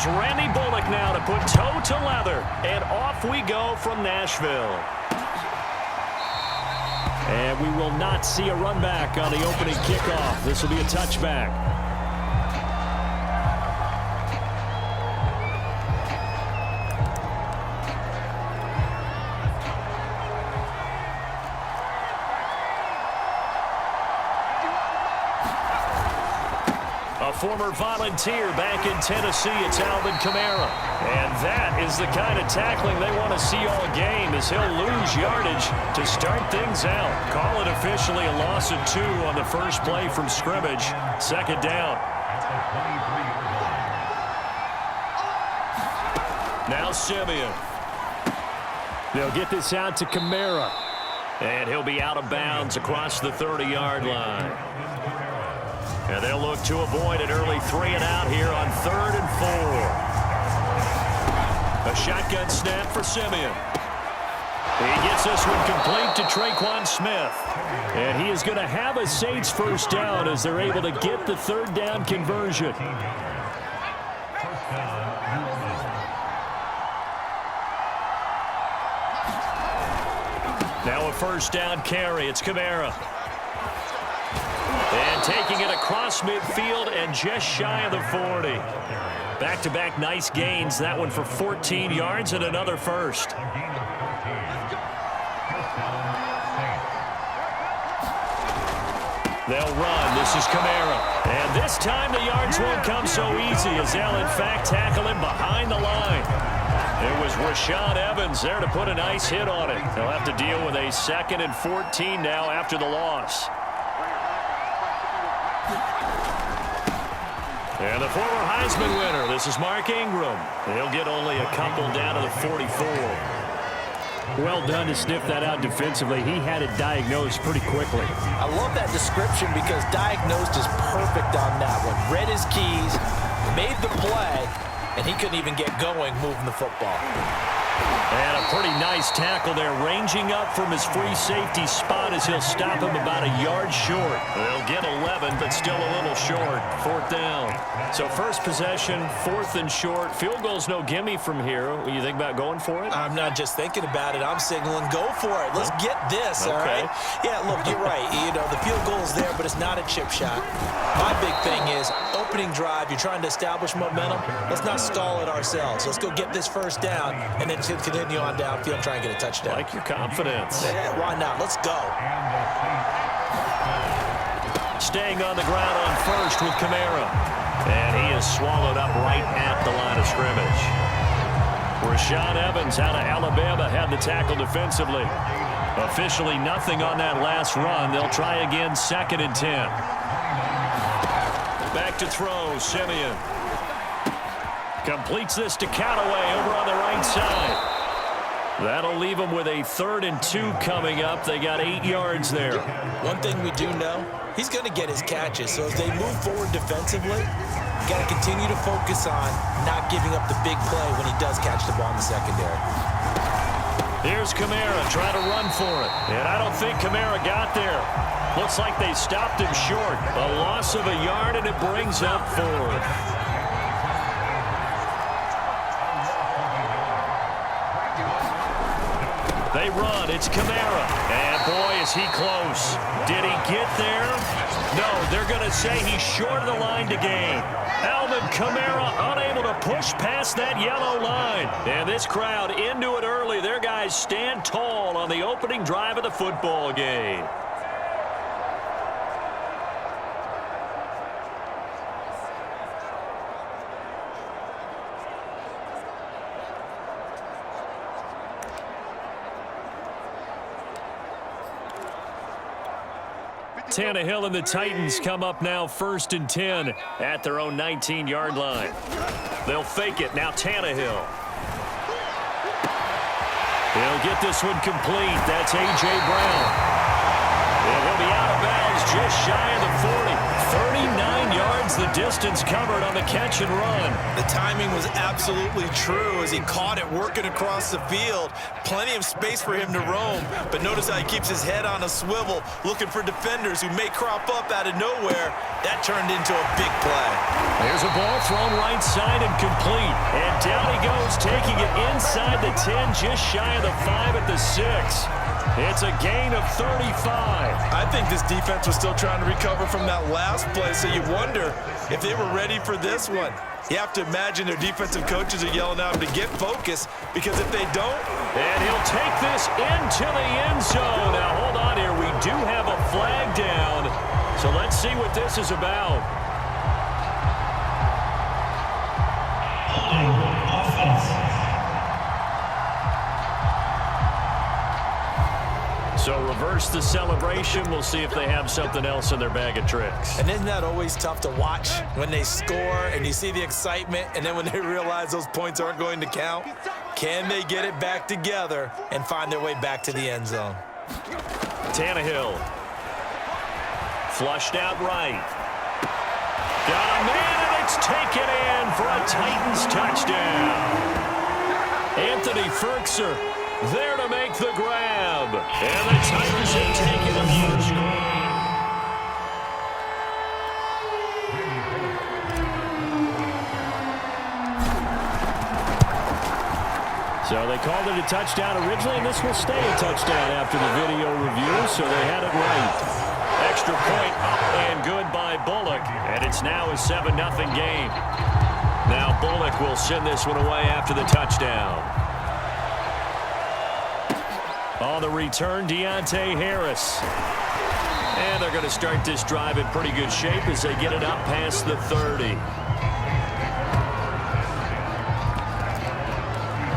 Here's Randy Bullock now to put toe to leather. And off we go from Nashville. And we will not see a run back on the opening kickoff. This will be a touchback. Former Volunteer back in Tennessee, it's Alvin Kamara. And that is the kind of tackling they want to see all game, as he'll lose yardage to start things out. Call it officially a loss of 2 on the first play from scrimmage. Second down. Now Simeon. They'll get this out to Kamara. And he'll be out of bounds across the 30-yard line. And they'll look to avoid an early 3-and-out here on 3rd and 4. A shotgun snap for Simeon. He gets this one complete to Traquan Smith. And he is going to have a Saints first down as they're able to get the 3rd down conversion. Now a first down carry. It's Kamara. And taking it across midfield and just shy of the 40. Back-to-back nice gains. That one for 14 yards and another first. They'll run. This is Kamara. And this time the yards won't come so easy as they'll in fact tackle him behind the line. It was Rashaan Evans there to put a nice hit on it. They'll have to deal with a 2nd and 14 now after the loss. And the former Heisman winner, this is Mark Ingram. He'll get only a couple down to the 44. Well done to sniff that out defensively. He had it diagnosed pretty quickly. I love that description because diagnosed is perfect on that one. Read his keys, made the play, and he couldn't even get going moving the football. And a pretty nice tackle there, ranging up from his free safety spot as he'll stop him about a yard short. They'll get 11, but still a little short. 4th down. So first possession, 4th and short. Field goal's no gimme from here. What do you think about going for it? I'm not just thinking about it. I'm signaling, go for it. Let's get this, all right? Yeah, look, you're right. You know, the field goal's there, but it's not a chip shot. My big thing is opening drive. You're trying to establish momentum. Let's not stall it ourselves. Let's go get this first down and then continue on downfield and try and get a touchdown. Like your confidence. Yeah, why not? Let's go. Staying on the ground on first with Kamara. And he is swallowed up right at the line of scrimmage. Rashaan Evans out of Alabama had the tackle defensively. Officially nothing on that last run. They'll try again 2nd and 10. Back to throw, Simeon. Completes this to Callaway over on the right side. That'll leave them with a 3rd and 2 coming up. They got 8 yards there. One thing we do know, he's going to get his catches. So as they move forward defensively, you got to continue to focus on not giving up the big play when he does catch the ball in the secondary. Here's Kamara trying to run for it. And I don't think Kamara got there. Looks like they stopped him short. A loss of a yard, and it brings up 4th. They run. It's Kamara. And, boy, is he close. Did he get there? No, they're going to say he's short of the line to gain. Alvin Kamara unable to push past that yellow line. And this crowd into it early. Their guys stand tall on the opening drive of the football game. Tannehill and the Titans come up now 1st and 10 at their own 19-yard line. They'll fake it. Now Tannehill. He'll get this one complete. That's A.J. Brown. And he'll be out of bounds just shy of the 40. 39 yards finds the distance covered on the catch and run. The timing was absolutely true as he caught it working across the field. Plenty of space for him to roam, but notice how he keeps his head on a swivel, looking for defenders who may crop up out of nowhere. That turned into a big play. There's a ball thrown right side and complete. And down he goes, taking it inside the 10, just shy of the 5 at the 6. It's a gain of 35. I think this defense was still trying to recover from that last play, so you wonder if they were ready for this one. You have to imagine their defensive coaches are yelling at them to get focused, because if they don't... And he'll take this into the end zone. Now, hold on here. We do have a flag down, so let's see what this is about. So reverse the celebration. We'll see if they have something else in their bag of tricks. And isn't that always tough to watch when they score and you see the excitement, and then when they realize those points aren't going to count? Can they get it back together and find their way back to the end zone? Tannehill. Flushed out right. Got a man, and it's taken in for a Titans touchdown. Anthony Ferkser there to make the grab. And the Titans have taken the first grab. So they called it a touchdown originally, and this will stay a touchdown after the video review, so they had it right. Extra point up and good by Bullock, and it's now a 7-0 game. Now Bullock will send this one away after the touchdown. On the return, Deontay Harris. And they're going to start this drive in pretty good shape as they get it up past the 30.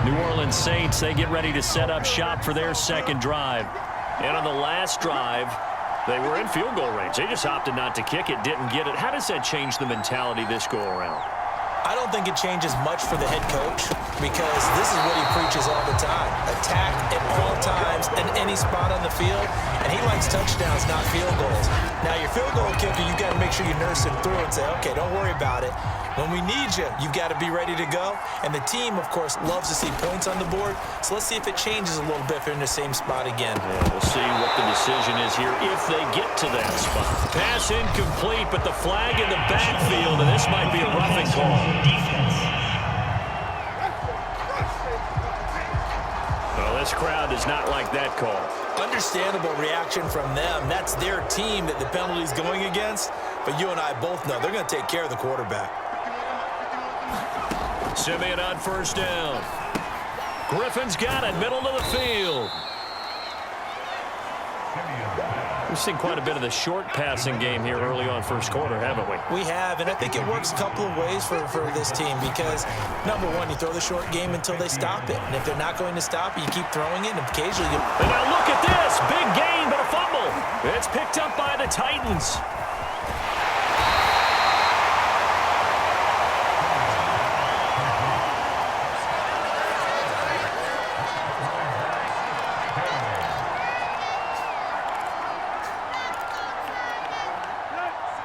New Orleans Saints, they get ready to set up shop for their second drive. And on the last drive, they were in field goal range. They just opted not to kick it, didn't get it. How does that change the mentality this go around? I don't think it changes much for the head coach, because this is what he preaches all the time. Attack at all times in any spot on the field, and he likes touchdowns, not field goals. Now, your field goal kicker, you've got to make sure you nurse him through and say, okay, don't worry about it. When we need you, you've got to be ready to go. And the team, of course, loves to see points on the board. So let's see if it changes a little bit if they're in the same spot again. Yeah, we'll see what the decision is here if they get to that spot. Pass incomplete, but the flag in the backfield, and this might be a roughing call. Well, this crowd does not like that call. Understandable reaction from them. That's their team that the penalty's going against. But you and I both know they're going to take care of the quarterback. Simeon on first down. Griffin's got it, middle of the field. We've seen quite a bit of the short passing game here early on first quarter, haven't we? We have, and I think it works a couple of ways for this team because, number one, you throw the short game until they stop it. And if they're not going to stop it, you keep throwing it, and occasionally you... And now look at this. Big gain, but a fumble. It's picked up by the Titans.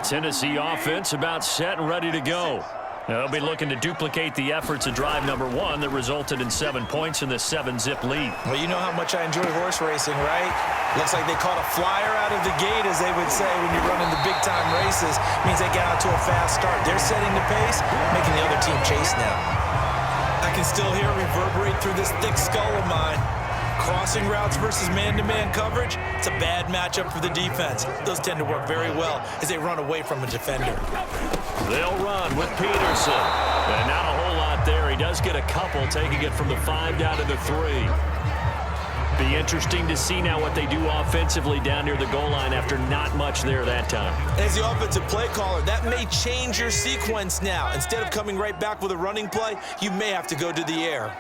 Tennessee offense about set and ready to go. They'll be looking to duplicate the efforts of drive number one that resulted in 7 points in the 7-zip lead. Well, you know how much I enjoy horse racing, right? Looks like they caught a flyer out of the gate, as they would say when you're running the big-time races. Means they got out to a fast start. They're setting the pace, making the other team chase now. I can still hear it reverberate through this thick skull of mine. Crossing routes versus man-to-man coverage, it's a bad matchup for the defense. Those tend to work very well as they run away from a defender. They'll run with Peterson. And not a whole lot there. He does get a couple, taking it from the 5 down to the 3. Be interesting to see now what they do offensively down near the goal line after not much there that time. As the offensive play caller, that may change your sequence now. Instead of coming right back with a running play, you may have to go to the air.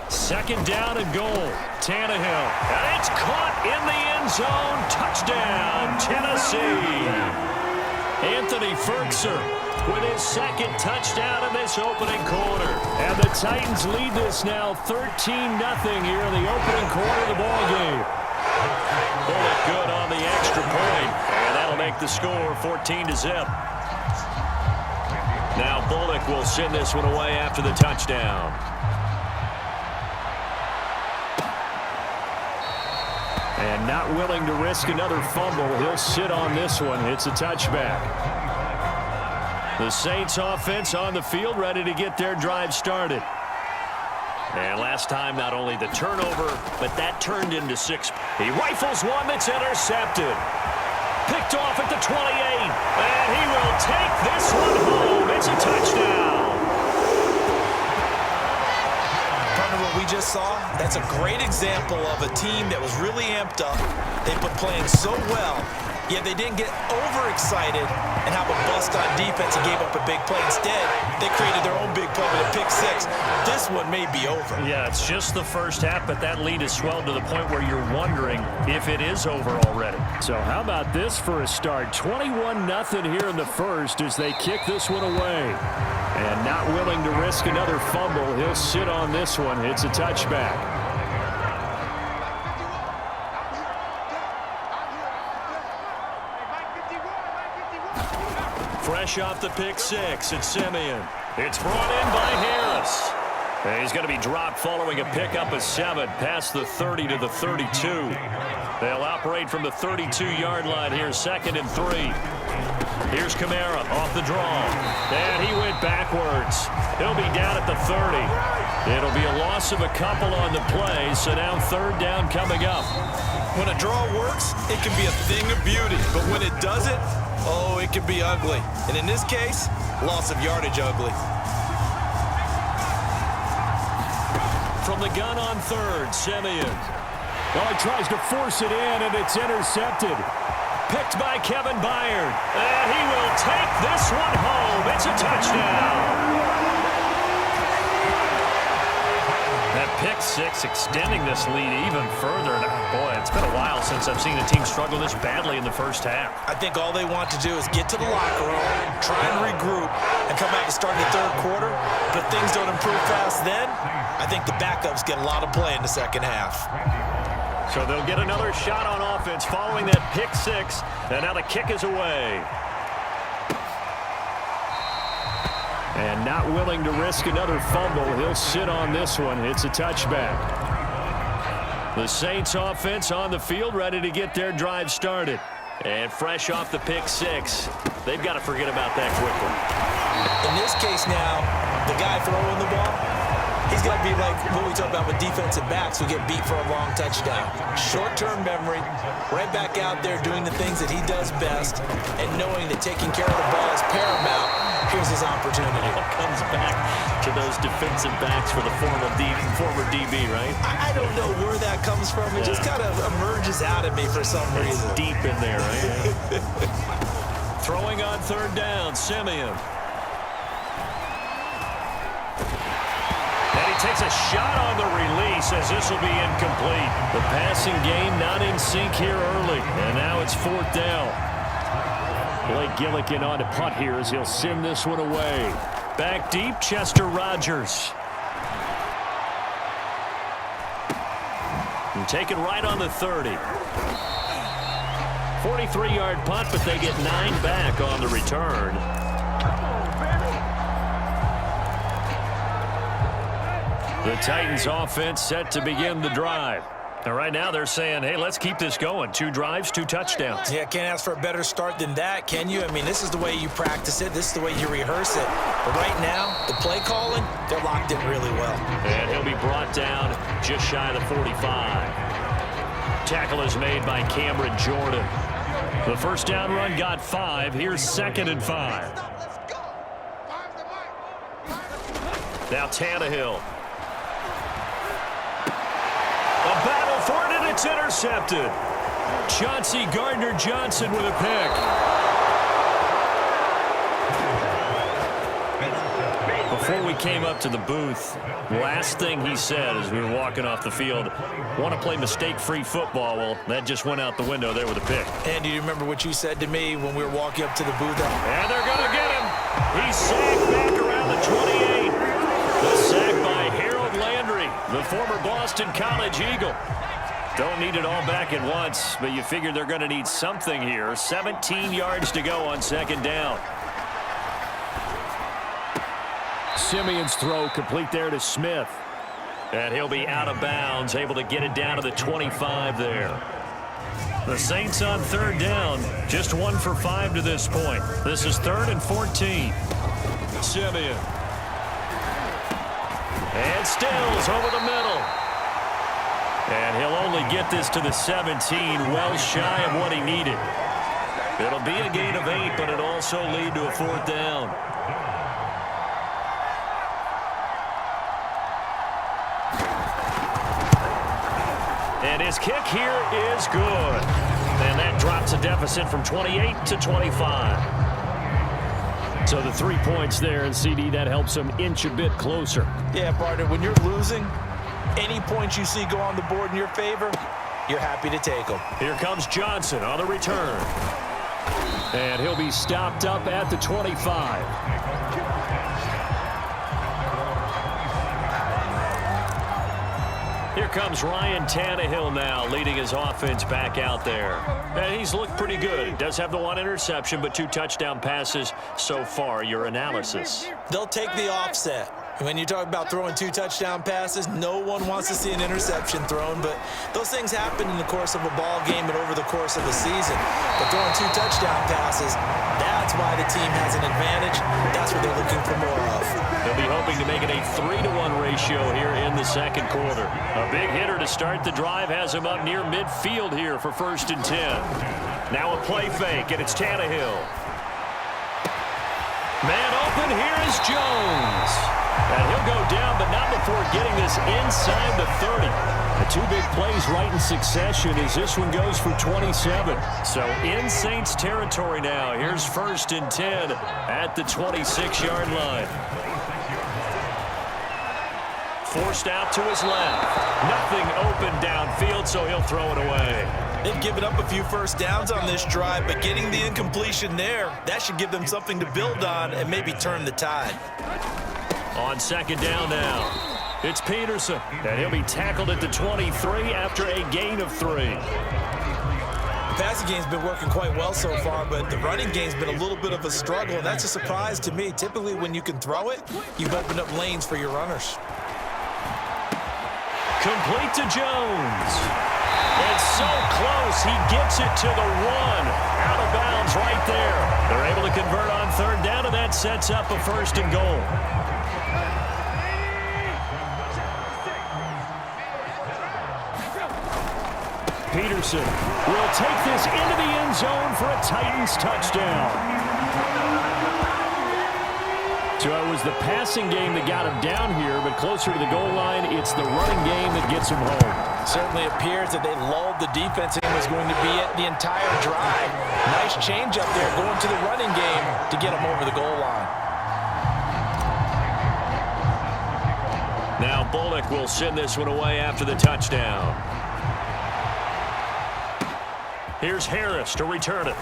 Second down and goal. Tannehill. And it's caught in the end zone. Touchdown, Tennessee. Anthony Ferkser with his second touchdown in this opening quarter. And the Titans lead this now 13-0 here in the opening quarter of the ballgame. Bullock good on the extra point, and that'll make the score 14-0. Now Bullock will send this one away after the touchdown. And not willing to risk another fumble, he'll sit on this one. It's a touchback. The Saints offense on the field, ready to get their drive started. And last time, not only the turnover, but that turned into 6. He rifles one that's intercepted. Picked off at the 28. And he will take this one home. It's a touchdown. Partner, what we just saw, that's a great example of a team that was really amped up. They've been playing so well, yet they didn't get overexcited and have a bust on defense and gave up a big play. Instead, they created their own big play with a pick 6. This one may be over. Yeah, it's just the first half, but that lead has swelled to the point where you're wondering if it is over already. So how about this for a start? 21-0 here in the first as they kick this one away. And not willing to risk another fumble, he'll sit on this one. It's a touchback. Fresh off the pick 6, it's Simeon. It's brought in by Harris. And he's going to be dropped following a pickup of 7 past the 30 to the 32. They'll operate from the 32-yard line here, 2nd and 3. Here's Kamara off the draw. And he went backwards. He'll be down at the 30. It'll be a loss of a couple on the play, so now 3rd down coming up. When a draw works, it can be a thing of beauty. But when it doesn't, oh, it can be ugly. And in this case, loss of yardage ugly. From the gun on 3rd, Simeon. Oh, he tries to force it in, and it's intercepted. Picked by Kevin Byard. And he will take this one home. It's a touchdown. That pick 6 extending this lead even further. Boy, it's been a while since I've seen a team struggle this badly in the first half. I think all they want to do is get to the locker room, try and regroup, and come out to start the 3rd quarter. But if things don't improve fast then, I think the backups get a lot of play in the 2nd half. So they'll get another shot on offense following that pick 6. And now the kick is away. And not willing to risk another fumble, he'll sit on this one. It's a touchback. The Saints offense on the field, ready to get their drive started. And fresh off the pick 6, they've got to forget about that quickly. In this case now, the guy throwing the ball, he's got to be like what we talk about with defensive backs who get beat for a long touchdown. Short-term memory, right back out there doing the things that he does best, and knowing that taking care of the ball is paramount. Here's his opportunity. It comes back to those defensive backs for the former DB, right? I don't know where that comes from. It just kind of emerges out of me for some reason. It's deep in there, right? Throwing on 3rd down, Simeon. And he takes a shot on the release as this will be incomplete. The passing game not in sync here early. And now it's 4th down. Blake Gillikin on to punt here as he'll send this one away. Back deep, Chester Rogers. And taken right on the 30. 43-yard punt, but they get 9 back on the return. The Titans offense set to begin the drive. And right now they're saying, hey, let's keep this going. 2 drives, 2 touchdowns. Yeah, can't ask for a better start than that, can you? I mean, this is the way you practice it. This is the way you rehearse it. But right now, the play calling, they're locked in really well. And he'll be brought down just shy of the 45. Tackle is made by Cameron Jordan. The first down run got 5. Here's 2nd and 5. Now Tannehill. A battle for it, and it's intercepted. Chauncey Gardner-Johnson with a pick. before we came up to the booth, last thing he said as we were walking off the field, want to play mistake-free football. Well, that just went out the window there with a pick. And do you remember what you said to me when we were walking up to the booth? And they're going to get him. He's sacked back around the 28. The sack by Harold Landry, the former Boston College Eagle. Don't need it all back at once, but you figure they're going to need something here. 17 yards to go on second down. Simeon's throw complete there to Smith. And he'll be out of bounds, able to get it down to the 25 there. The Saints on third down, just 1 for 5 to this point. This is 3rd and 14. Simeon. And Stills over the middle. And he'll only get this to the 17, well shy of what he needed. It'll be a gain of 8, but it'll also lead to a 4th down. And his kick here is good. And that drops a deficit from 28 to 25. So the 3 points there, and CD, that helps him inch a bit closer. Yeah, partner, when you're losing, any points you see go on the board in your favor, you're happy to take them. Here comes Johnson on the return. And he'll be stopped up at the 25. Here comes Ryan Tannehill now, leading his offense back out there. And he's looked pretty good. Does have the 1 interception, but 2 touchdown passes so far. Your analysis? They'll take the offset. When you talk about throwing 2 touchdown passes, no one wants to see an interception thrown, but those things happen in the course of a ball game and over the course of the season. But throwing 2 touchdown passes, that's why the team has an advantage. That's what they're looking for more of. They'll be hoping to make it a 3-to-1 ratio here in the second quarter. A big hitter to start the drive has him up near midfield here for 1st and 10. Now a play fake, and it's Tannehill. Man open, here is Jones. And he'll go down, but not before getting this inside the 30. The 2 big plays right in succession as this one goes for 27. So in Saints territory now. Here's 1st and 10 at the 26-yard line. Forced out to his left. Nothing open downfield, so he'll throw it away. They've given up a few first downs on this drive, but getting the incompletion there, that should give them something to build on and maybe turn the tide. On second down now, it's Peterson, and he'll be tackled at the 23 after a gain of 3. The passing game's been working quite well so far, but the running game's been a little bit of a struggle, and that's a surprise to me. Typically, when you can throw it, you've opened up lanes for your runners. Complete to Jones. It's so close. He gets it to the 1. Out of bounds right there. They're able to convert on third down, and that sets up a 1st and goal. Peterson will take this into the end zone for a Titans touchdown. So it was the passing game that got him down here, but closer to the goal line, it's the running game that gets him home. Certainly appears that they lulled the defense in was going to be it the entire drive. Nice change up there going to the running game to get him over the goal line. Now Bullock will send this one away after the touchdown. Here's Harris to return it.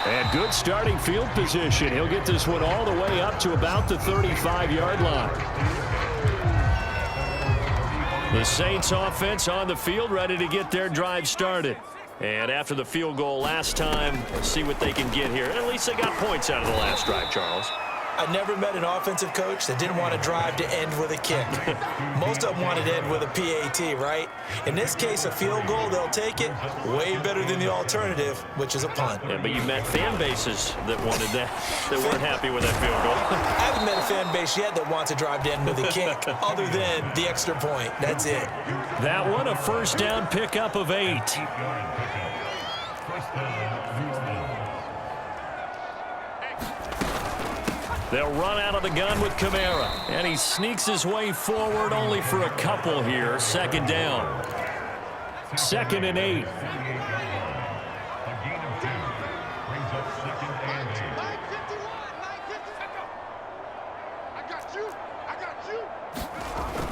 And good starting field position. He'll get this one all the way up to about the 35-yard line. The Saints offense on the field, ready to get their drive started. And after the field goal last time, let's see what they can get here. At least they got points out of the last drive, Charles. I've never met an offensive coach that didn't want to drive to end with a kick. Most of them wanted to end with a PAT, right? In this case, a field goal, they'll take it. Way better than the alternative, which is a punt. Yeah, but you met fan bases that wanted that, that weren't happy with that field goal. I haven't met a fan base yet that wants to drive to end with a kick, other than the extra point. That's it. That one, a 1st down pickup of 8. They'll run out of the gun with Kamara. And he sneaks his way forward only for a couple here. 2nd down. 2nd and 8.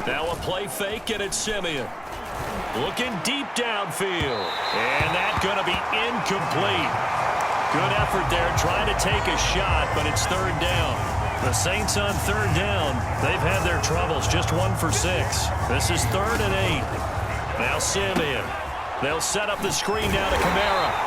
Now a play fake, and it's Simeon. Looking deep downfield. And that's going to be incomplete. Good effort there trying to take a shot, but it's third down. The Saints on third down. They've had their troubles, just 1 for 6. This is 3rd and 8. Now Simeon. They'll set up the screen now to Kamara.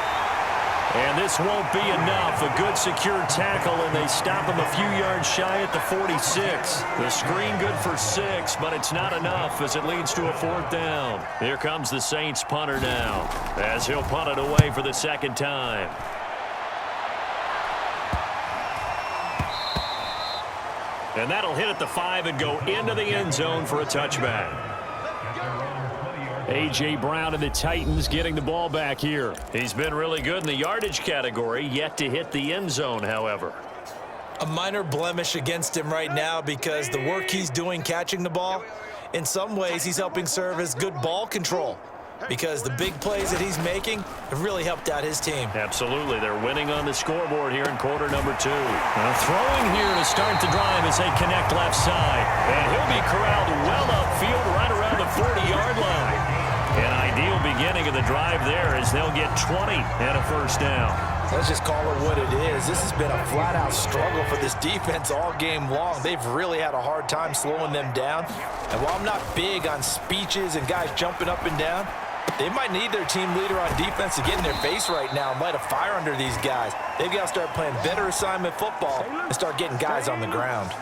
And this won't be enough. A good secure tackle, and they stop him a few yards shy at the 46. The screen good for 6, but it's not enough as it leads to a 4th down. Here comes the Saints punter now as he'll punt it away for the second time. And that'll hit at the 5 and go into the end zone for a touchback. A.J. Brown and the Titans getting the ball back here. He's been really good in the yardage category, yet to hit the end zone, however. A minor blemish against him right now because the work he's doing catching the ball, in some ways he's helping serve as good ball control because the big plays that he's making have really helped out his team. Absolutely. They're winning on the scoreboard here in quarter number 2. Now throwing here to start the drive as they connect left side. And he'll be corralled well upfield right around the 40-yard line. An ideal beginning of the drive there as they'll get 20 and a first down. Let's just call it what it is. This has been a flat-out struggle for this defense all game long. They've really had a hard time slowing them down. And while I'm not big on speeches and guys jumping up and down, they might need their team leader on defense to get in their face right now and light a fire under these guys. They've got to start playing better assignment football and start getting guys on the ground.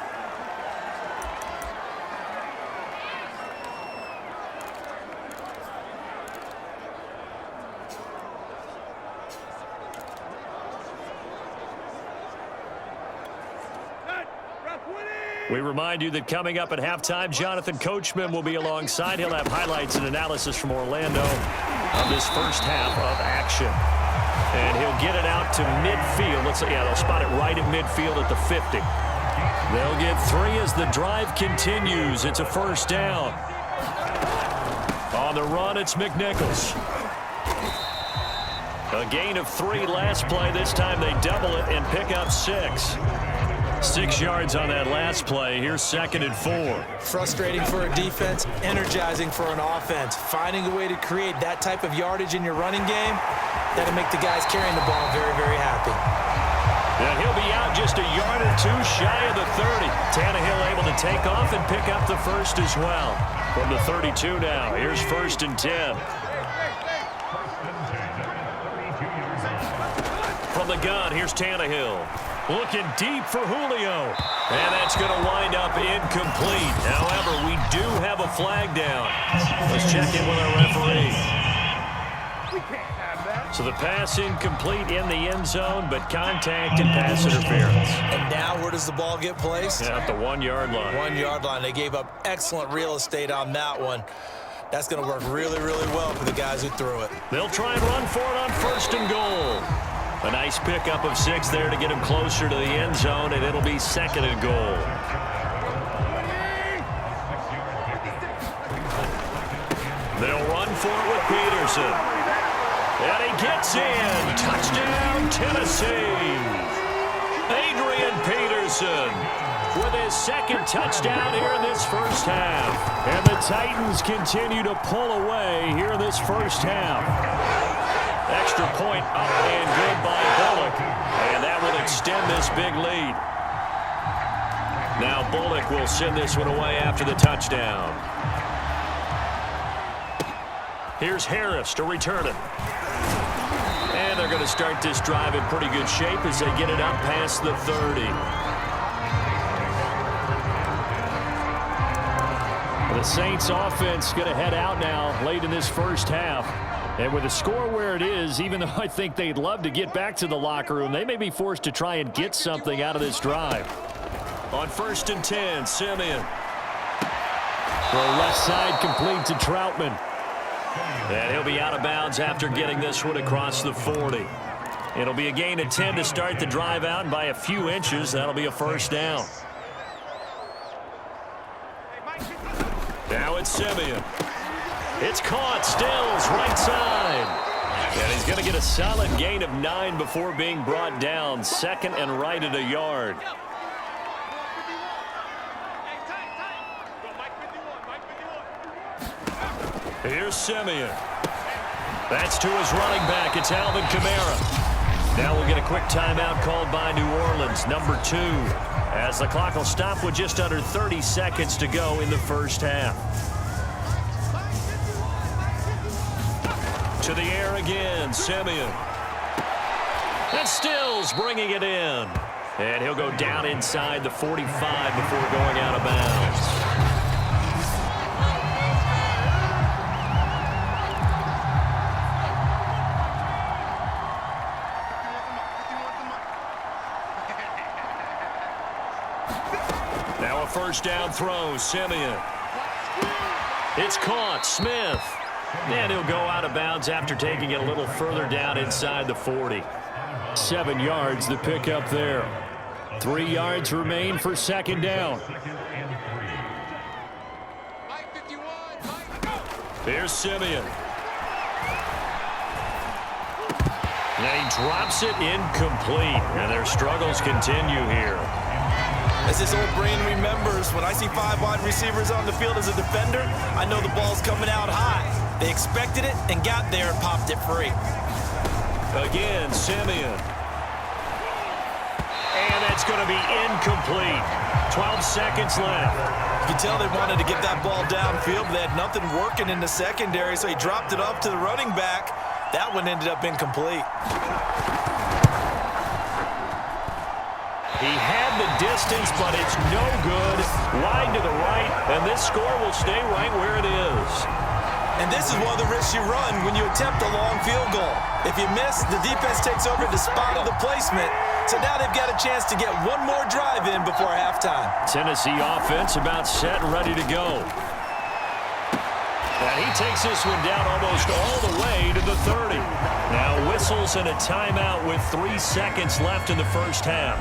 We remind you that coming up at halftime, Jonathan Coachman will be alongside. He'll have highlights and analysis from Orlando on this first half of action. And he'll get it out to midfield. They'll spot it right at midfield at the 50. They'll get 3 as the drive continues. It's a first down. On the run, it's McNichols. A gain of 3 last play. This time they double it and pick up 6. 6 yards on that last play. Here's 2nd and 4. Frustrating for a defense, energizing for an offense. Finding a way to create that type of yardage in your running game, that'll make the guys carrying the ball very, very happy. And he'll be out just a yard or 2 shy of the 30. Tannehill able to take off and pick up the first as well. From the 32 now, here's 1st and 10. From the gun, here's Tannehill. Looking deep for Julio. And that's going to wind up incomplete. However, we do have a flag down. Let's check in with our referee. So the pass incomplete in the end zone, but contact and pass interference. And now where does the ball get placed? At the 1-yard line. 1-yard line. They gave up excellent real estate on that one. That's going to work really, really well for the guys who threw it. They'll try and run for it on 1st and goal. A nice pickup of 6 there to get him closer to the end zone, and it'll be 2nd and goal. They'll run for it with Peterson. And he gets in. Touchdown, Tennessee. Adrian Peterson with his 2nd touchdown here in this first half. And the Titans continue to pull away here in this first half. Extra point up and good by Bullock. And that will extend this big lead. Now Bullock will send this one away after the touchdown. Here's Harris to return it. And they're going to start this drive in pretty good shape as they get it up past the 30. The Saints offense going to head out now late in this first half. And with the score where it is, even though I think they'd love to get back to the locker room, they may be forced to try and get something out of this drive. On 1st and 10, Simeon. Throw left side complete to Troutman. And he'll be out of bounds after getting this one across the 40. It'll be a gain of 10 to start the drive out, and by a few inches, that'll be a first down. Now it's Simeon. It's caught. Stills right side. And he's going to get a solid gain of 9 before being brought down. 2nd and right at a yard. Here's Simeon. That's to his running back. It's Alvin Kamara. Now we'll get a quick timeout called by New Orleans, number 2, as the clock will stop with just under 30 seconds to go in the first half. To the air again, Simeon. And Stills bringing it in. And he'll go down inside the 45 before going out of bounds. Now a first down throw, Simeon. It's caught, Smith. And he'll go out of bounds after taking it a little further down inside the 40. 7 yards the pickup there. 3 yards remain for second down. Here's Simeon. And he drops it incomplete. And their struggles continue here. As this old brain remembers, when I see 5 wide receivers on the field as a defender, I know the ball's coming out high. They expected it and got there and popped it free. Again, Simeon. And that's going to be incomplete. 12 seconds left. You can tell they wanted to get that ball downfield, but they had nothing working in the secondary, so he dropped it off to the running back. That one ended up incomplete. He had the distance, but it's no good. Wide to the right, and this score will stay right where it is. And this is one of the risks you run when you attempt a long field goal. If you miss, the defense takes over the spot of the placement. So now they've got a chance to get one more drive in before halftime. Tennessee offense about set and ready to go. And he takes this one down almost all the way to the 30. Now whistles and a timeout with 3 seconds left in the first half.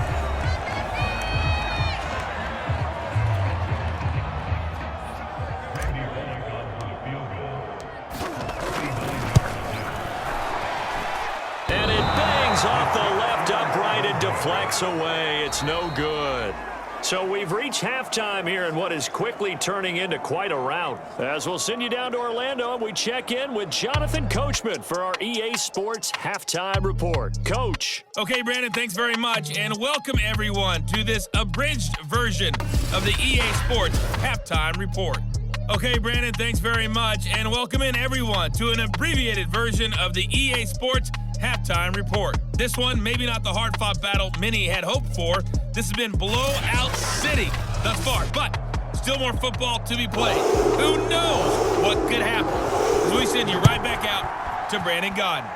Off the left upright and deflects away. It's no good. So we've reached halftime here in what is quickly turning into quite a rout. As we'll send you down to Orlando, and we check in with Jonathan Coachman for our EA Sports Halftime Report. Coach. Okay, Brandon, thanks very much, and welcome everyone to this abridged version of the EA Sports Halftime Report. Okay, Brandon, thanks very much, and welcome in everyone to an abbreviated version of the EA Sports Halftime Report. This one, maybe not the hard-fought battle many had hoped for. This has been blowout city thus far, but still more football to be played. Who knows what could happen? As we send you right back out to Brandon Gaudin.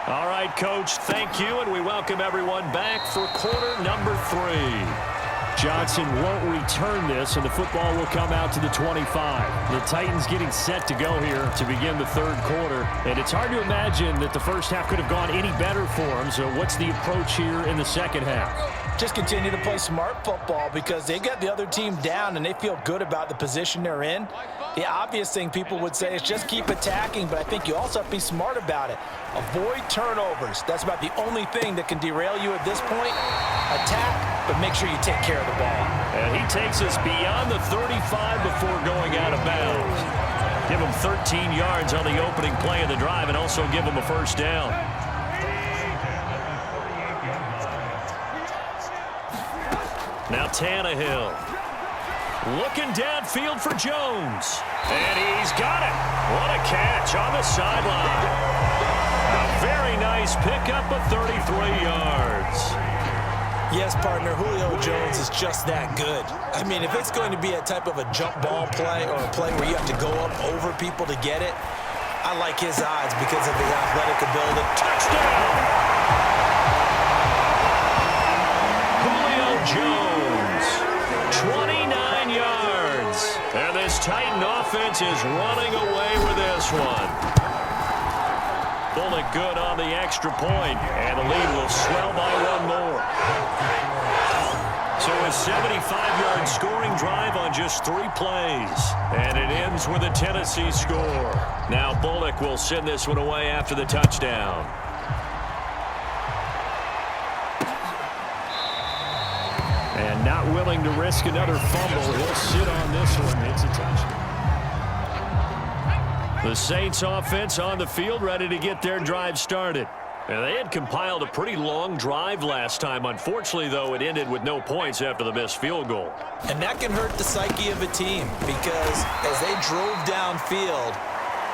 All right, Coach, thank you, and we welcome everyone back for quarter number 3. Johnson won't return this, and the football will come out to the 25. The Titans getting set to go here to begin the third quarter, and it's hard to imagine that the first half could have gone any better for them. So what's the approach here in the second half? Just continue to play smart football because they got the other team down and they feel good about the position they're in. The obvious thing people would say is just keep attacking, but I think you also have to be smart about it. Avoid turnovers. That's about the only thing that can derail you at this point. Attack, but make sure you take care of the ball. And he takes us beyond the 35 before going out of bounds. Give him 13 yards on the opening play of the drive and also give him a first down. Now Tannehill. Looking downfield for Jones. And he's got it. What a catch on the sideline. A very nice pickup of 33 yards. Yes, partner, Julio Jones is just that good. I mean, if it's going to be a type of a jump ball play or a play where you have to go up over people to get it, I like his odds because of his athletic ability. Touchdown! Julio Jones, 29 yards. And this Titan offense is running away with this one. Bullock good on the extra point, and the lead will swell by one more. So a 75-yard scoring drive on just 3 plays, and it ends with a Tennessee score. Now Bullock will send this one away after the touchdown. And not willing to risk another fumble, he'll sit on this one. It's a touchdown. The Saints offense on the field, ready to get their drive started. And they had compiled a pretty long drive last time. Unfortunately, though, it ended with no points after the missed field goal. And that can hurt the psyche of a team because as they drove downfield,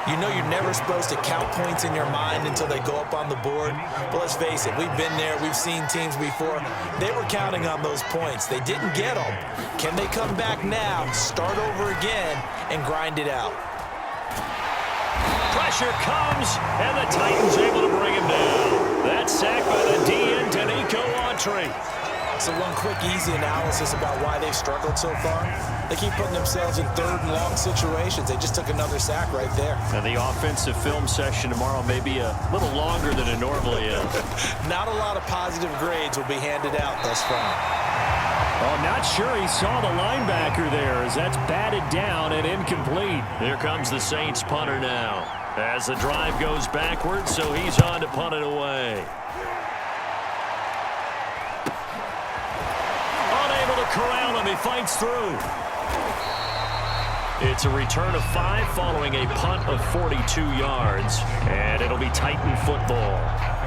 you know you're never supposed to count points in your mind until they go up on the board. But let's face it, we've been there. We've seen teams before. They were counting on those points. They didn't get them. Can they come back now, start over again, and grind it out? Pressure comes, and the Titans able to bring him down. That's sacked by the DN, Danico Autry. So one quick, easy analysis about why they've struggled so far. They keep putting themselves in third and long situations. They just took another sack right there. And the offensive film session tomorrow may be a little longer than it normally is. Not a lot of positive grades will be handed out thus far. Oh, not sure he saw the linebacker there as that's batted down and incomplete. Here comes the Saints punter now as the drive goes backwards, so he's on to punt it away. Unable to corral him. He fights through. It's a return of 5 following a punt of 42 yards, and it'll be Titan football.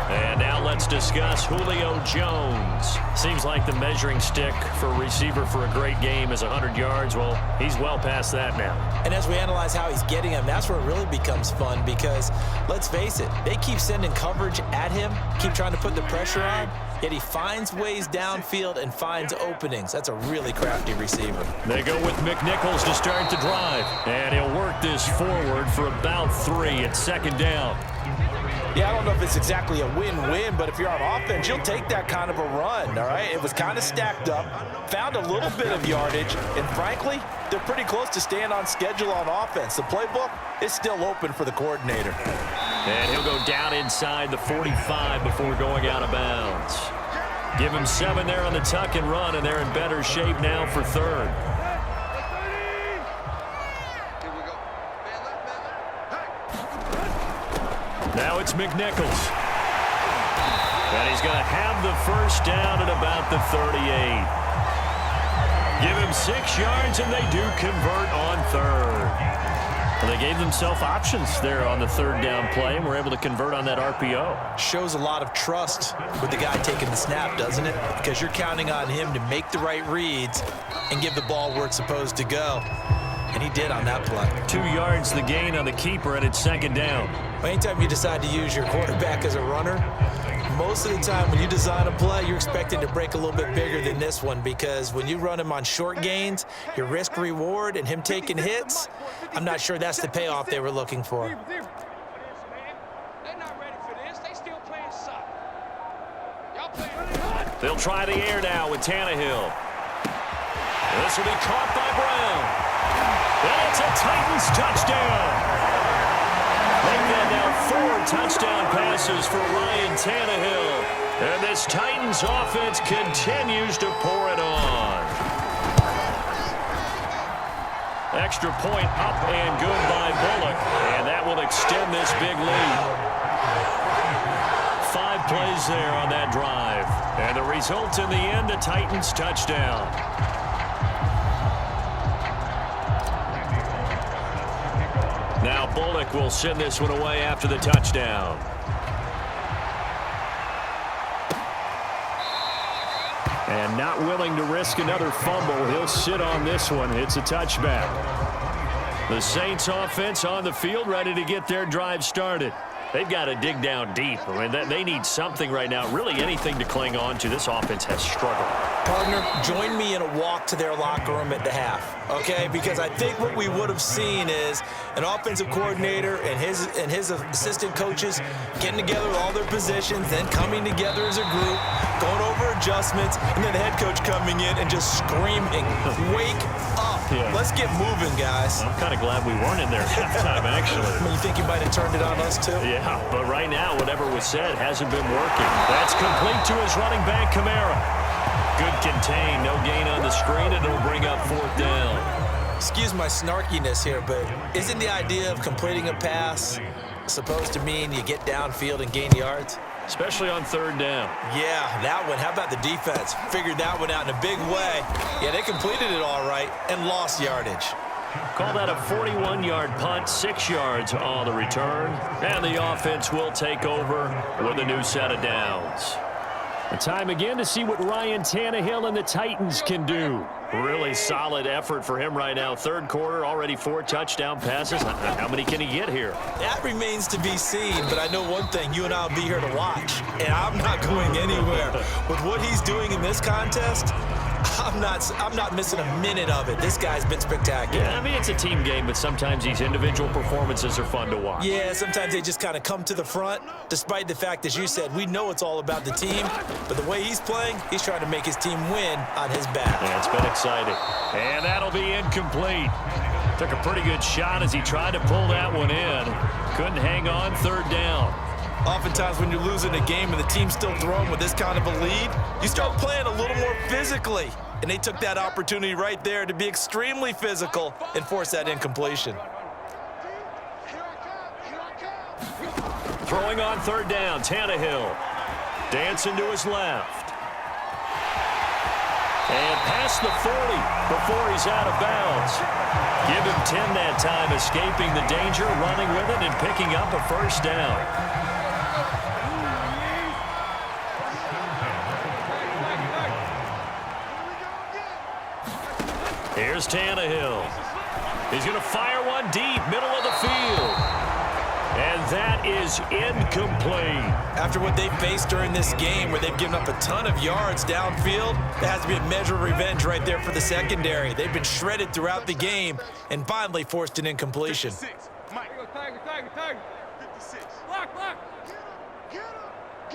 And now let's discuss Julio Jones. Seems like the measuring stick for a receiver for a great game is 100 yards. Well, he's well past that now. And as we analyze how he's getting them, that's where it really becomes fun because, let's face it, they keep sending coverage at him, keep trying to put the pressure on, yet he finds ways downfield and finds openings. That's a really crafty receiver. They go with McNichols to start the drive, and he'll work this forward for about 3 at second down. Yeah, I don't know if it's exactly a win-win, but if you're on offense, you'll take that kind of a run, all right? It was kind of stacked up, found a little bit of yardage, and frankly, they're pretty close to staying on schedule on offense. The playbook is still open for the coordinator. And he'll go down inside the 45 before going out of bounds. Give him 7 there on the tuck and run, and they're in better shape now for third. Now it's McNichols. And he's going to have the first down at about the 38. Give him 6 yards, and they do convert on third. Well, they gave themselves options there on the third down play, and were able to convert on that RPO. Shows a lot of trust with the guy taking the snap, doesn't it? Because you're counting on him to make the right reads and give the ball where it's supposed to go. And he did on that play. 2 yards the gain on the keeper, and it's second down. Anytime you decide to use your quarterback as a runner, most of the time when you design a play, you're expecting to break a little bit bigger than this one because when you run him on short gains, your risk reward and him taking hits, I'm not sure that's the payoff they were looking for. They'll try the air now with Tannehill. This will be caught by Brown. And it's a Titans touchdown. They've got now 4 touchdown passes for Ryan Tannehill. And this Titans offense continues to pour it on. Extra point up and good by Bullock. And that will extend this big lead. 5 plays there on that drive. And the result in the end, a Titans touchdown. Now Bullock will send this one away after the touchdown. And not willing to risk another fumble, he'll sit on this one. It's a touchback. The Saints offense on the field ready to get their drive started. They've got to dig down deep. I mean, they need something right now, really anything to cling on to. This offense has struggled. Partner, join me in a walk to their locker room at the half, okay? Because I think what we would have seen is an offensive coordinator and his assistant coaches getting together with all their positions, then coming together as a group, going over adjustments, and then the head coach coming in and just screaming, "Wake up. Yeah. Let's get moving, guys." I'm kind of glad we weren't in there at halftime, actually. I mean, you think you might have turned it on us, too? Yeah, but right now, whatever was said hasn't been working. That's complete to his running back, Kamara. Good contain, no gain on the screen, and it'll bring up 4th down. Excuse my snarkiness here, but isn't the idea of completing a pass supposed to mean you get downfield and gain yards? Especially on 3rd down. Yeah, that one. How about the defense? Figured that one out in a big way. Yeah, they completed it all right and lost yardage. Call that a 41-yard punt, 6 yards on the return. And the offense will take over with a new set of downs. The time again to see what Ryan Tannehill and the Titans can do. Really solid effort for him right now. Third quarter, already 4 touchdown passes. How many can he get here? That remains to be seen, but I know one thing. You and I will be here to watch, and I'm not going anywhere. With what he's doing in this contest, I'm not missing a minute of it. This guy's been spectacular. Yeah, I mean, it's a team game, but sometimes these individual performances are fun to watch. Yeah, sometimes they just kind of come to the front, despite the fact, as you said, we know it's all about the team, but the way he's playing, he's trying to make his team win on his back. Yeah, it's been exciting. And that'll be incomplete. Took a pretty good shot as he tried to pull that one in. Couldn't hang on, third down. Oftentimes when you're losing a game and the team's still throwing with this kind of a lead, you start playing a little more physically. And they took that opportunity right there to be extremely physical and force that incompletion. Throwing on third down, Tannehill. Dancing to his left. And past the 40 before he's out of bounds. Give him 10 that time, escaping the danger, running with it, and picking up a first down. Here's Tannehill. He's going to fire one deep, middle of the field. And that is incomplete. After what they faced during this game where they've given up a ton of yards downfield, there has to be a measure of revenge right there for the secondary. They've been shredded throughout the game and finally forced an incompletion. 56. Mike. Tiger. 56. Block. Get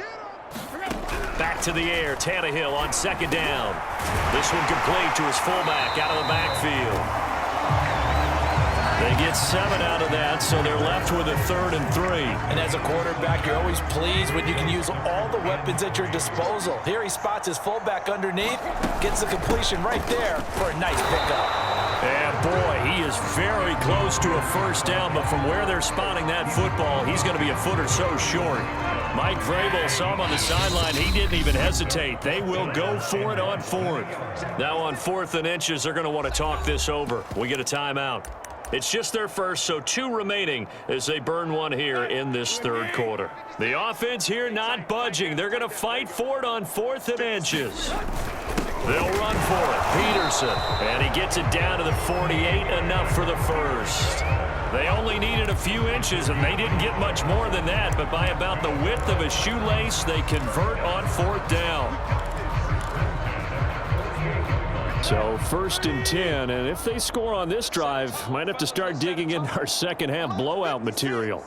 him. Back to the air, Tannehill on second down. This one complete to his fullback out of the backfield. They get 7 out of that, so they're left with a 3rd and 3. And as a quarterback, you're always pleased when you can use all the weapons at your disposal. Here he spots his fullback underneath, gets the completion right there for a nice pickup. And boy, he is very close to a first down, but from where they're spotting that football, he's going to be a foot or so short. Mike Vrabel saw him on the sideline. He didn't even hesitate. They will go for it on 4th. Now on 4th and inches, they're going to want to talk this over. We get a timeout. It's just their first, so 2 remaining as they burn one here in this third quarter. The offense here not budging. They're going to fight for it on 4th and inches. They'll run for it. Peterson, and he gets it down to the 48, enough for the first. They only needed a few inches, and they didn't get much more than that, but by about the width of a shoelace, they convert on 4th down. So 1st and 10, and if they score on this drive, might have to start digging into our second half blowout material.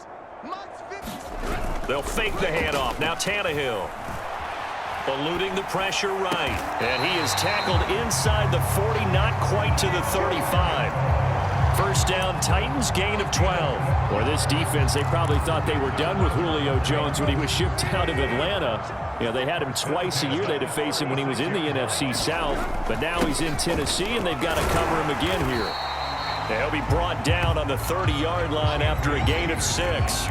They'll fake the handoff. Now Tannehill eluding the pressure right, and he is tackled inside the 40, not quite to the 35. First down, Titans, gain of 12. Or this defense, they probably thought they were done with Julio Jones when he was shipped out of Atlanta. You know, they had him twice a year. They had to face him when he was in the NFC South. But now he's in Tennessee, and they've got to cover him again here. And he'll be brought down on the 30-yard line after a gain of 6.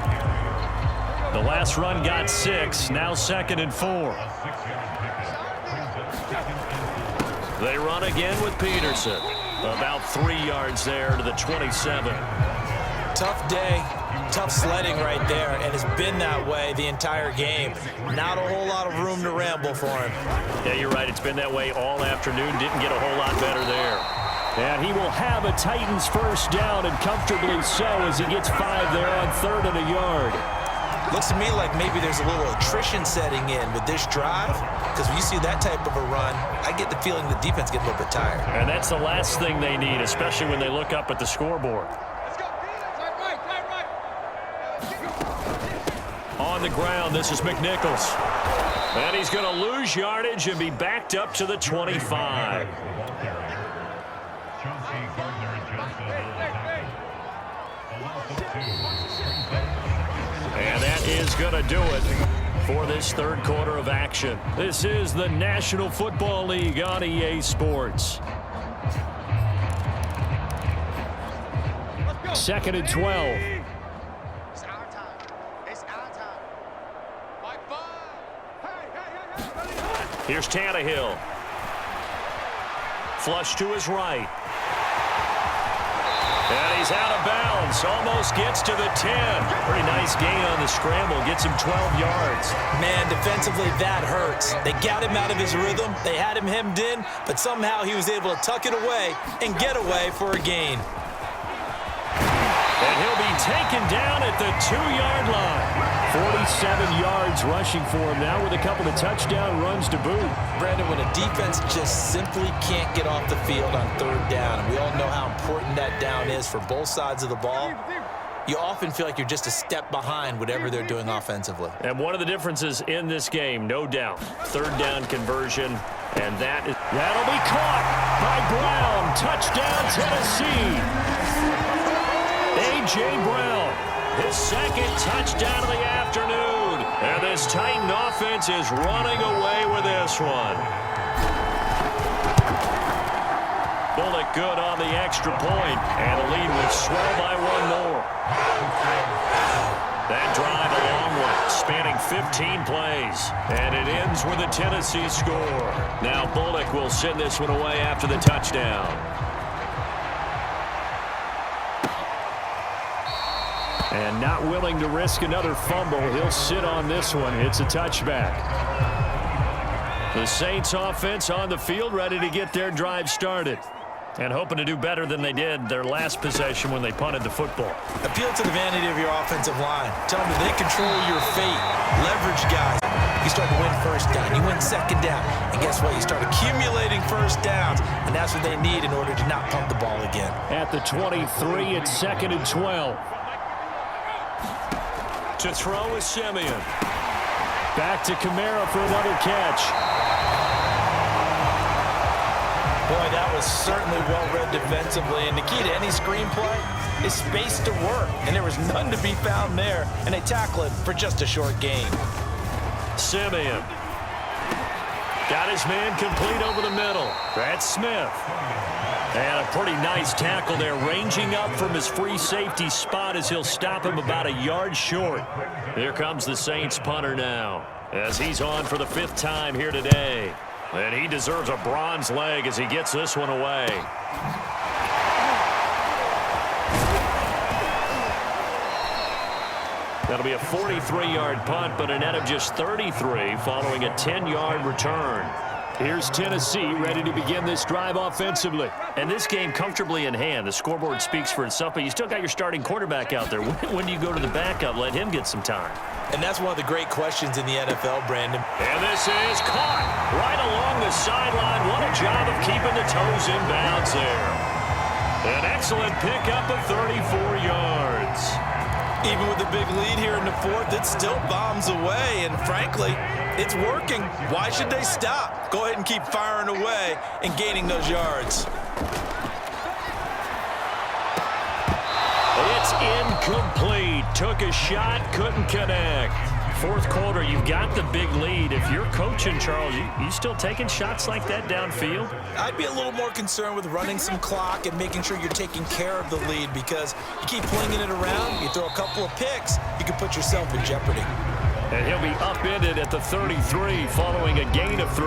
The last run got 6. Now 2nd and 4. They run again with Peterson. About 3 yards there to the 27. Tough day, tough sledding right there, and it's been that way the entire game. Not a whole lot of room to ramble for him. Yeah, you're right. It's been that way all afternoon. Didn't get a whole lot better there. And he will have a Titans first down, and comfortably so, as he gets 5 there on 3rd and a yard. Looks to me like maybe there's a little attrition setting in with this drive, because when you see that type of a run, I get the feeling the defense gets a little bit tired. And that's the last thing they need, especially when they look up at the scoreboard. On the ground, this is McNichols. And he's going to lose yardage and be backed up to the 25. And that is going to do it for this third quarter of action. This is the National Football League on EA Sports. 2nd and 12. It's our time. It's our time. Like 5. Here's Tannehill. Flush to his right. And he's out of bounds. Almost gets to the 10. Pretty nice gain on the scramble. Gets him 12 yards. Man, defensively, that hurts. They got him out of his rhythm. They had him hemmed in, but somehow he was able to tuck it away and get away for a gain. And he'll be taken down at the 2-yard line. 47 yards rushing for him now with a couple of touchdown runs to boot. Brandon, when a defense just simply can't get off the field on third down, and we all know how important that down is for both sides of the ball, you often feel like you're just a step behind whatever they're doing offensively. And one of the differences in this game, no doubt, third down conversion, and that'll be caught by Brown. Touchdown, Tennessee. A.J. Brown, his second touchdown of the afternoon. And this Titan offense is running away with this one. Bullock good on the extra point, and the lead will swell by one more. That drive a long one, spanning 15 plays, and it ends with a Tennessee score. Now Bullock will send this one away after the touchdown. And not willing to risk another fumble, he'll sit on this one. It's a touchback. The Saints offense on the field, ready to get their drive started. And hoping to do better than they did their last possession when they punted the football. Appeal to the vanity of your offensive line. Tell them that they control your fate. Leverage guys. You start to win first down. You win second down. And guess what? You start accumulating first downs. And that's what they need in order to not pump the ball again. At the 23, it's 2nd and 12. To throw is Simeon. Back to Kamara for another catch. Boy, that was certainly well-read defensively. And the key to any screenplay is space to work. And there was none to be found there. And they tackle it for just a short gain. Simeon. Got his man complete over the middle. That's Smith. And a pretty nice tackle there, ranging up from his free safety spot as he'll stop him about a yard short. Here comes the Saints punter now, as he's on for the 5th time here today. And he deserves a bronze leg as he gets this one away. That'll be a 43-yard punt, but a net of just 33 following a 10-yard return. Here's Tennessee ready to begin this drive offensively. And this game comfortably in hand. The scoreboard speaks for itself, but you still got your starting quarterback out there. When do you go to the backup? Let him get some time. And that's one of the great questions in the NFL, Brandon. And this is caught right along the sideline. What a job of keeping the toes in bounds there. An excellent pickup of 34 yards. Even with the big lead here in the 4th, it still bombs away. And frankly, it's working. Why should they stop? Go ahead and keep firing away and gaining those yards. It's incomplete. Took a shot, couldn't connect. 4th quarter, you've got the big lead. If you're coaching, Charles, you still taking shots like that downfield? I'd be a little more concerned with running some clock and making sure you're taking care of the lead, because you keep flinging it around, you throw a couple of picks, you can put yourself in jeopardy. And he'll be upended at the 33 following a gain of 3.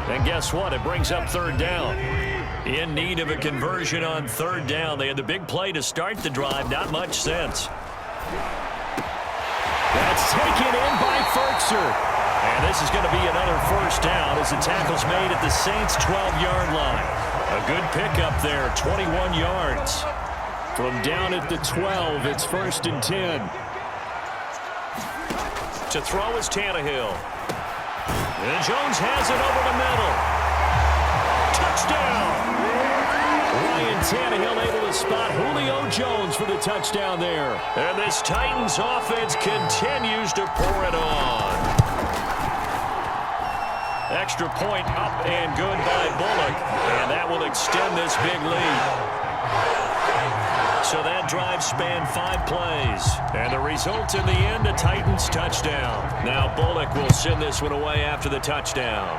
And guess what? It brings up 3rd down. In need of a conversion on 3rd down. They had the big play to start the drive. Not much sense. That's taken in by Ferkser. And this is going to be another 1st down as the tackle's made at the Saints' 12-yard line. A good pickup there, 21 yards. From down at the 12, it's 1st and 10. To throw is Tannehill. And Jones has it over the middle. Touchdown! Ryan Tannehill able to spot Julio Jones for the touchdown there. And this Titans offense continues to pour it on. Extra point up and good by Bullock. And that will extend this big lead. So that drive spanned 5 plays. And the result in the end, a Titans touchdown. Now Bullock will send this one away after the touchdown.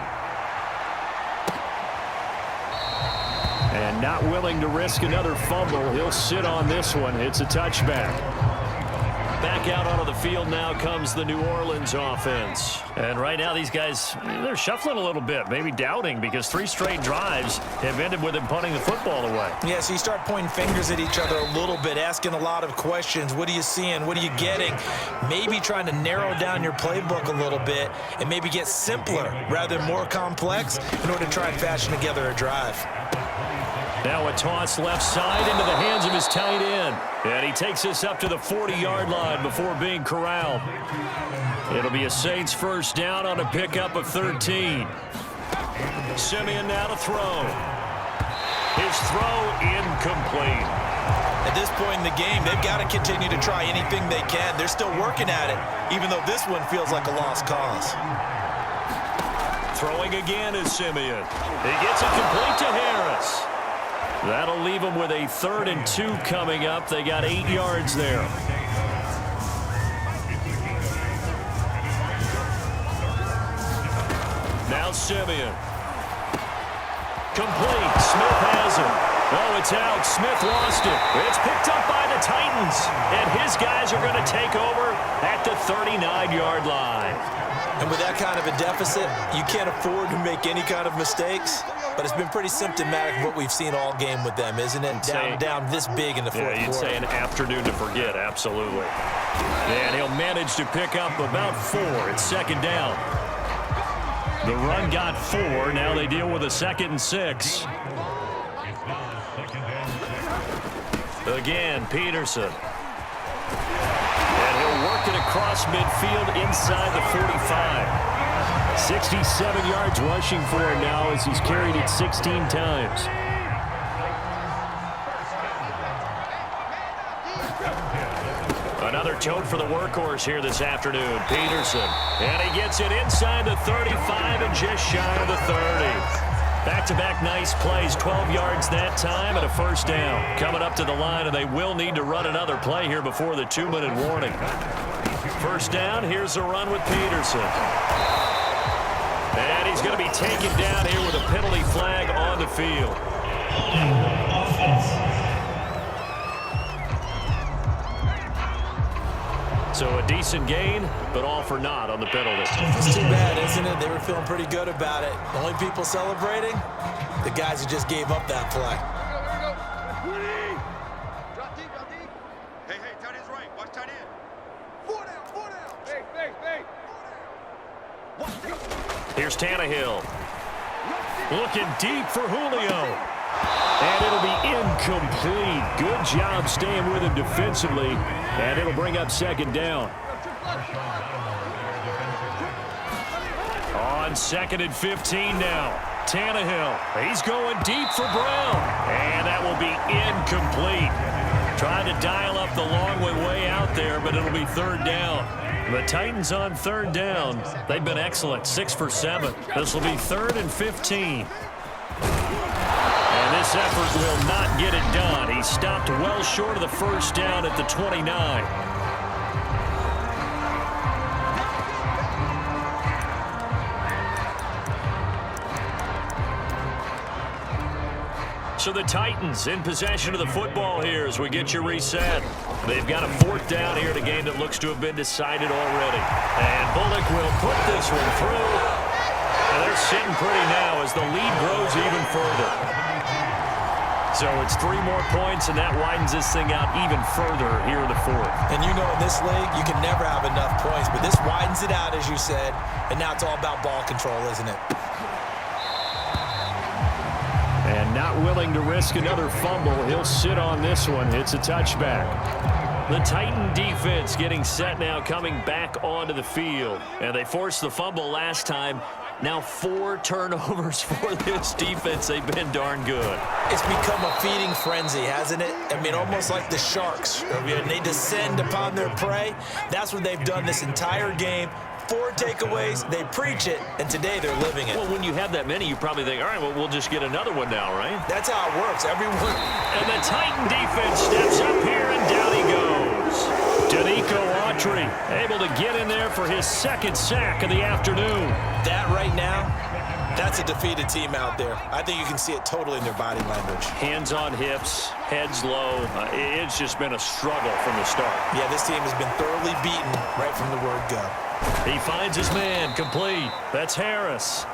And not willing to risk another fumble, he'll sit on this one. It's a touchback. back out onto the field now comes the New Orleans offense. And right now these guys, they're shuffling a little bit, maybe doubting, because 3 straight drives have ended with them punting the football away. Yeah, so you start pointing fingers at each other a little bit, asking a lot of questions. What are you seeing? What are you getting? Maybe trying to narrow down your playbook a little bit and maybe get simpler rather than more complex in order to try and fashion together a drive. Now a toss left side into the hands of his tight end. And he takes us up to the 40-yard line before being corralled. It'll be a Saints first down on a pickup of 13. Simeon now to throw. His throw incomplete. At this point in the game, they've got to continue to try anything they can. They're still working at it, even though this one feels like a lost cause. Throwing again is Simeon. He gets it complete to Harris. That'll leave them with a 3rd and 2 coming up. They got 8 yards there. Now Simeon. Complete. Smith has it. Oh, it's out. Smith lost it. It's picked up by the Titans. And his guys are going to take over at the 39-yard line. And with that kind of a deficit, you can't afford to make any kind of mistakes. But it's been pretty symptomatic of what we've seen all game with them, isn't it? Down this big in the fourth quarter. Yeah, you'd say an afternoon to forget, absolutely. And he'll manage to pick up about 4. It's 2nd down. The run got 4. Now they deal with a 2nd and 6. Again, Peterson. And he'll work it across midfield inside the 45. 67 yards rushing for him now as he's carried it 16 times. Another tote for the workhorse here this afternoon, Peterson. And he gets it inside the 35 and just shy of the 30. Back-to-back nice plays, 12 yards that time and a first down. Coming up to the line, and they will need to run another play here before the 2-minute warning. First down, here's the run with Peterson. And he's going to be taken down here with a penalty flag on the field. So a decent gain, but all for naught on the penalty. It's too bad, isn't it? They were feeling pretty good about it. The only people celebrating, the guys who just gave up that play. Drop deep, drop deep. Hey, tight end's right. Watch tight end. 4 down. Hey. 4 down. Here's Tannehill. Looking deep for Julio. And it'll be incomplete. Good job staying with him defensively. And it'll bring up 2nd down. On 2nd and 15 now. Tannehill. He's going deep for Brown. And that will be incomplete. Trying to dial up the long way out there, but it'll be 3rd down. The Titans on 3rd down. They've been excellent, 6 for 7. This will be 3rd and 15. And this effort will not get it done. He stopped well short of the first down at the 29. So the Titans in possession of the football here as we get you reset. They've got a 4th down here in a game that looks to have been decided already. And Bullock will put this one through. And they're sitting pretty now as the lead grows even further. So it's 3 more points, and that widens this thing out even further here in the 4th. And you know in this league, you can never have enough points, but this widens it out, as you said, and now it's all about ball control, isn't it? And not willing to risk another fumble, he'll sit on this one. It's a touchback. The Titan defense getting set now, coming back onto the field. And they forced the fumble last time. Now 4 turnovers for this defense. They've been darn good. It's become a feeding frenzy, hasn't it? I mean, almost like the sharks. They descend upon their prey. That's what they've done this entire game. 4 takeaways, they preach it, and today they're living it. Well, when you have that many, you probably think, all right, well, we'll just get another one now, right? That's how it works. Everyone. And the Titan defense steps up here, and down he goes. Danico Autry able to get in there for his 2nd sack of the afternoon. That right now That's a defeated team out there. I think you can see it totally in their body language. Hands on hips, heads low. It's just been a struggle from the start. Yeah, this team has been thoroughly beaten right from the word go. He finds his man, complete. That's Harris.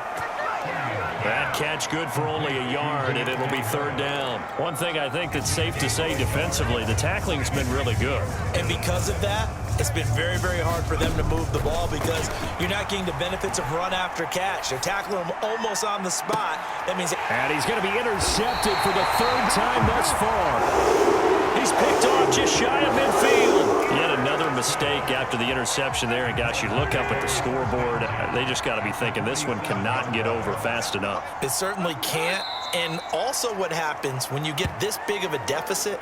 That catch good for only a yard, and it'll be third down. One thing I think that's safe to say defensively, the tackling's been really good. And because of that, it's been very, very hard for them to move the ball because you're not getting the benefits of run after catch. They're tackling him almost on the spot. That means... And he's going to be intercepted for the third time thus far. He's picked off just shy of midfield. Yet another mistake after the interception there. And, gosh, you look up at the scoreboard. They just got to be thinking this one cannot get over fast enough. It certainly can't. And also what happens when you get this big of a deficit,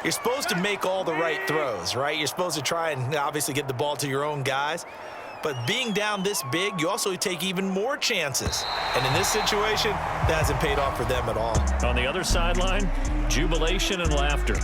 you're supposed to make all the right throws, right? You're supposed to try and obviously get the ball to your own guys. But being down this big, you also take even more chances. And in this situation, that hasn't paid off for them at all. On the other sideline, jubilation and laughter.